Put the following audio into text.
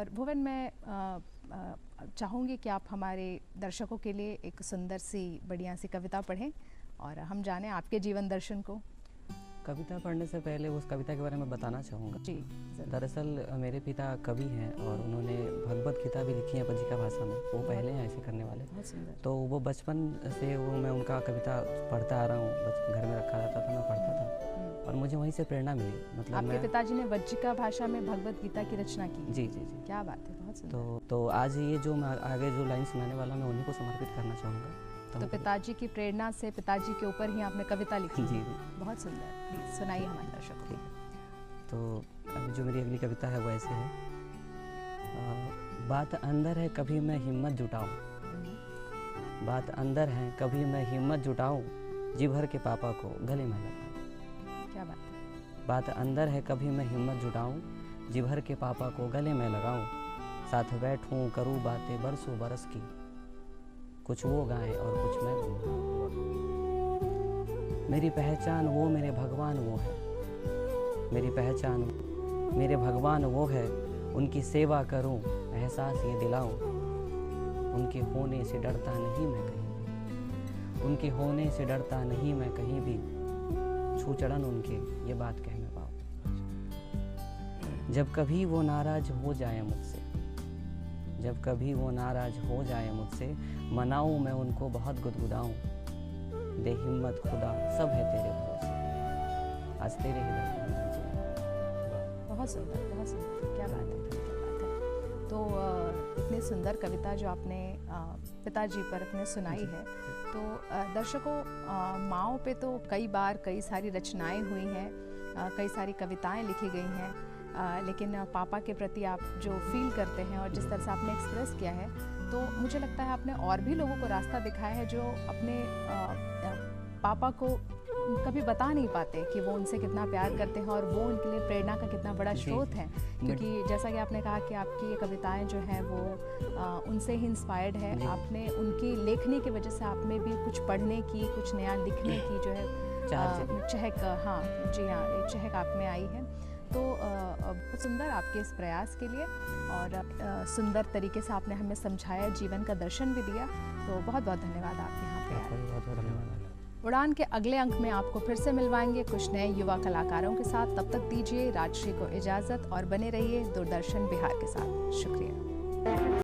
और भुवन, मैं चाहूँगी कि आप हमारे दर्शकों के लिए एक सुंदर सी बढ़िया सी कविता पढ़ें और हम जानें आपके जीवन दर्शन को। कविता पढ़ने से पहले उस कविता के बारे में बताना चाहूँगा। जी, दरअसल मेरे पिता कवि हैं और उन्होंने भगवत गीता भी लिखी है बज्जिका भाषा में। वो पहले हैं ऐसे करने वाले। बहुत सुंदर। तो वो बचपन से मैं उनका कविता पढ़ता आ रहा हूँ। घर में रखा रहता था, मैं पढ़ता था और मुझे वहीं से प्रेरणा मिली। मतलब आपके पिताजी ने बज्जिका भाषा में भगवत गीता की रचना की? जी जी जी। क्या बात है, बहुत सुंदर। तो आज ये जो मैं आगे जो लाइन सुनाने वाला हूँ मैं उन्हीं को समर्पित करना चाहूँगा। तो पिताजी की प्रेरणा से पिताजी के ऊपर ही आपने कविता लिखी? जी जी। बहुत सुंदर, प्लीज सुनाइए हमारे दर्शकों को। तो अभी जो मेरी अगली कविता है वो ऐसे है। बात अंदर है कभी मैं हिम्मत जुटाऊं, बात अंदर है कभी मैं हिम्मत जुटाऊं, जी भर के पापा को गले में लगाऊं। क्या बात है। बात अंदर है कभी मैं हिम्मत जुटाऊं, जी भर के पापा को गले में लगाऊं, साथ बैठूं करूं बातें बरसों बरस की, कुछ वो गाएं और कुछ मैं गुनगुनाऊं। मेरी पहचान वो मेरे भगवान वो है, मेरी पहचान मेरे भगवान वो है, उनकी सेवा करूं एहसास ये दिलाऊं, उनके होने से डरता नहीं मैं कहीं, उनके होने से डरता नहीं मैं कहीं भी, छू चढ़न उनके ये बात कह मैं पाऊं। जब कभी वो नाराज हो जाए मुझसे, जब कभी वो नाराज हो जाए मुझसे, मनाऊं मैं उनको बहुत गुदगुदाऊं, दे हिम्मत खुदा सब है तेरे भरोसे, आज तेरे ही दर पर मैं जी। बहुत सुंदर, बहुत सुंदर। क्या बात है, क्या बात है। तो इतनी सुंदर कविता जो आपने पिताजी पर अपने सुनाई है, तो दर्शकों, माँओं पे तो कई बार कई सारी रचनाएं हुई हैं, कई सारी कविताएं लिखी गई हैं, लेकिन पापा के प्रति आप जो फील करते हैं और जिस तरह से आपने एक्सप्रेस किया है, तो मुझे लगता है आपने और भी लोगों को रास्ता दिखाया है जो अपने पापा को कभी बता नहीं पाते कि वो उनसे कितना प्यार करते हैं और वो उनके लिए प्रेरणा का कितना बड़ा स्रोत है। क्योंकि जैसा कि आपने कहा कि आपकी ये कविताएं जो हैं वो उनसे ही इंस्पायर्ड है। आपने उनकी लेखनी की वजह से आप में भी कुछ पढ़ने की, कुछ नया लिखने की जो है चहक, हाँ जी हाँ, चहक आप में आई है। तो बहुत सुंदर आपके इस प्रयास के लिए, और सुंदर तरीके से आपने हमें समझाया, जीवन का दर्शन भी दिया। तो बहुत बहुत धन्यवाद आप यहाँ पे आए। बहुत बहुत धन्यवाद। उड़ान के अगले अंक में आपको फिर से मिलवाएंगे कुछ नए युवा कलाकारों के साथ। तब तक दीजिए राजश्री को इजाज़त और बने रहिए दूरदर्शन बिहार के साथ। शुक्रिया।